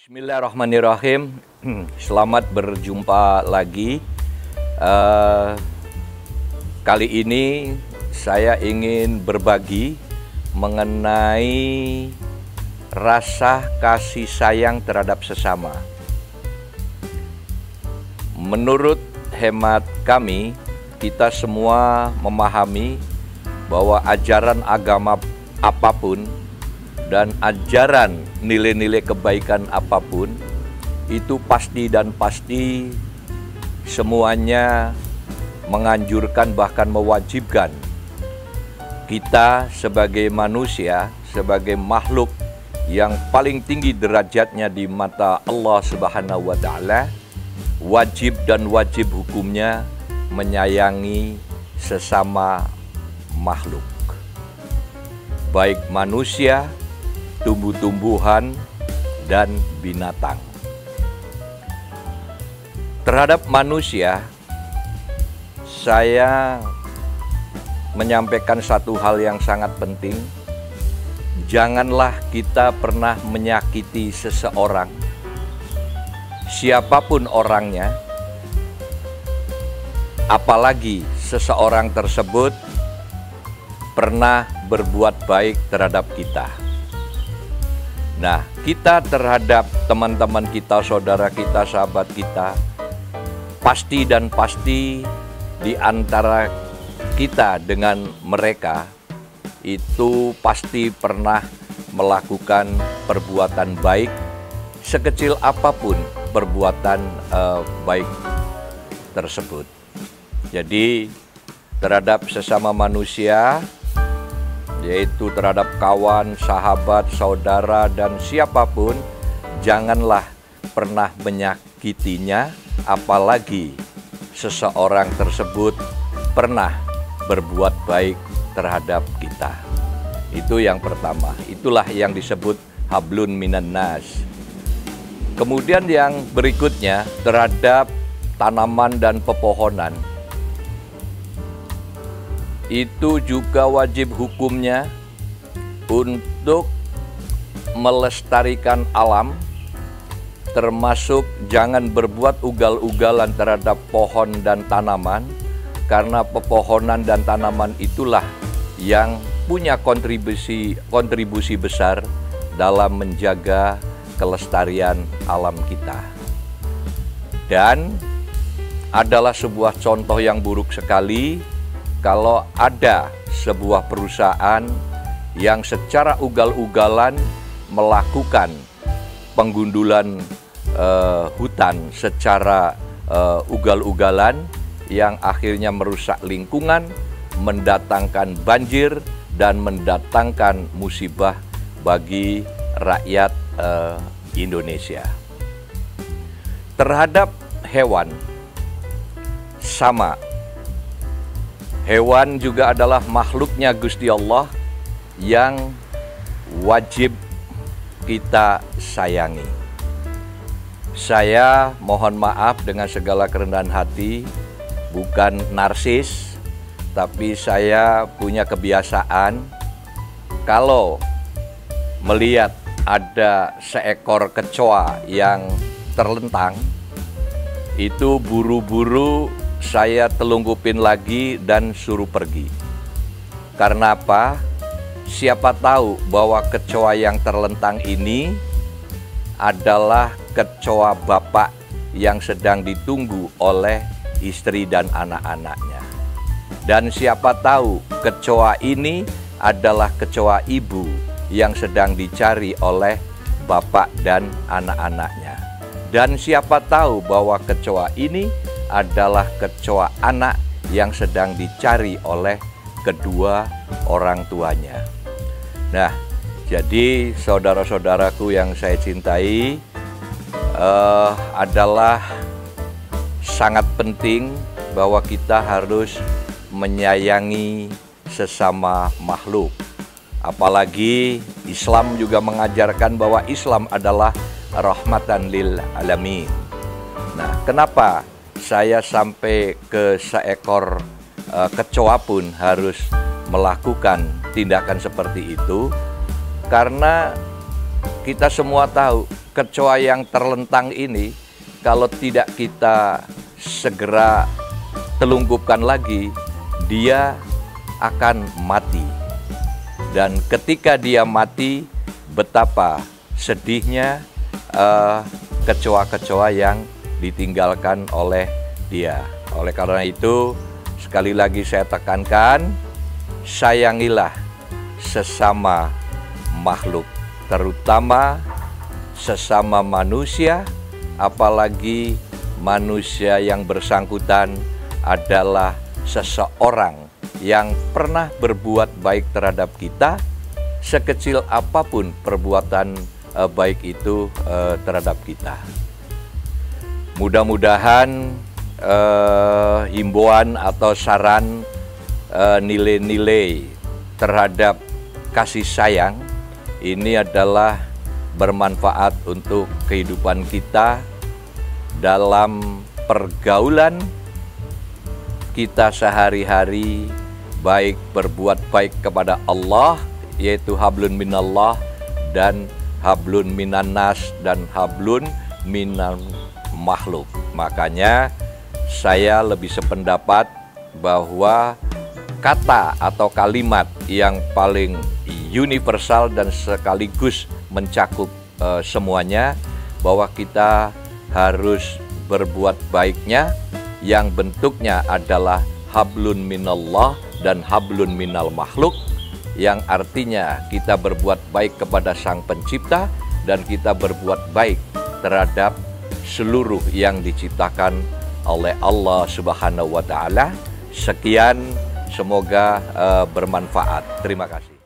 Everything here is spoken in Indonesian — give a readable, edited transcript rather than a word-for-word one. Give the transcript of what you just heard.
Bismillahirrahmanirrahim. Selamat berjumpa lagi. Kali ini saya ingin berbagi mengenai rasa kasih sayang terhadap sesama. Menurut hemat kami, kita semua memahami bahwa ajaran agama apapun dan ajaran nilai-nilai kebaikan apapun itu pasti semuanya menganjurkan bahkan mewajibkan kita sebagai manusia, sebagai makhluk yang paling tinggi derajatnya di mata Allah Subhanahu wa Ta'ala, wajib hukumnya menyayangi sesama makhluk, baik manusia, tumbuh-tumbuhan, dan binatang. Terhadap manusia, saya menyampaikan satu hal yang sangat penting. Janganlah kita pernah menyakiti seseorang, siapapun orangnya, apalagi seseorang tersebut pernah berbuat baik terhadap kita. Nah, kita terhadap teman-teman kita, saudara kita, sahabat kita, pasti di antara kita dengan mereka itu pasti pernah melakukan perbuatan baik, sekecil apapun perbuatan baik tersebut. Jadi terhadap sesama manusia, yaitu terhadap kawan, sahabat, saudara, dan siapapun, janganlah pernah menyakitinya, apalagi seseorang tersebut pernah berbuat baik terhadap kita. Itu yang pertama, itulah yang disebut hablun minan nas. Kemudian yang berikutnya terhadap tanaman dan pepohonan, itu juga wajib hukumnya untuk melestarikan alam, termasuk jangan berbuat ugal-ugalan terhadap pohon dan tanaman, karena pepohonan dan tanaman itulah yang punya kontribusi besar dalam menjaga kelestarian alam kita. Dan adalah sebuah contoh yang buruk sekali kalau ada sebuah perusahaan yang secara ugal-ugalan melakukan penggundulan hutan secara ugal-ugalan yang akhirnya merusak lingkungan, mendatangkan banjir, dan mendatangkan musibah bagi rakyat Indonesia. Terhadap hewan, sama. Hewan juga adalah makhluknya Gusti Allah yang wajib kita sayangi. Saya mohon maaf dengan segala kerendahan hati, bukan narsis, tapi saya punya kebiasaan kalau melihat ada seekor kecoa yang terlentang, itu buru-buru saya telunggupin lagi dan suruh pergi. Karena apa? Siapa tahu bahwa kecoa yang terlentang ini adalah kecoa bapak yang sedang ditunggu oleh istri dan anak-anaknya. Dan siapa tahu kecoa ini adalah kecoa ibu yang sedang dicari oleh bapak dan anak-anaknya. Dan siapa tahu bahwa kecoa ini adalah kecoa anak yang sedang dicari oleh kedua orang tuanya. Nah, jadi saudara-saudaraku yang saya cintai, adalah sangat penting bahwa kita harus menyayangi sesama makhluk. Apalagi Islam juga mengajarkan bahwa Islam adalah rahmatan lil alamin. Nah, kenapa saya sampai ke seekor kecoa pun harus melakukan tindakan seperti itu? Karena kita semua tahu kecoa yang terlentang ini, kalau tidak kita segera telungkupkan lagi, dia akan mati. Dan ketika dia mati, betapa sedihnya kecoa-kecoa yang ditinggalkan oleh dia. Oleh karena itu, sekali lagi saya tekankan, sayangilah sesama makhluk, terutama sesama manusia, apalagi manusia yang bersangkutan adalah seseorang yang pernah berbuat baik terhadap kita, sekecil apapun perbuatan baik itu terhadap kita. Mudah-mudahan himbauan atau saran nilai-nilai terhadap kasih sayang ini adalah bermanfaat untuk kehidupan kita dalam pergaulan kita sehari-hari, baik berbuat baik kepada Allah, yaitu hablun minallah, dan hablun minannas, dan hablun minal makhluk. Makanya saya lebih sependapat bahwa kata atau kalimat yang paling universal dan sekaligus mencakup semuanya, bahwa kita harus berbuat baiknya yang bentuknya adalah hablun minallah dan hablun minal makhluk, yang artinya kita berbuat baik kepada Sang Pencipta dan kita berbuat baik terhadap seluruh yang diciptakan oleh Allah Subhanahu wa Ta'ala. Sekian, semoga bermanfaat. Terima kasih.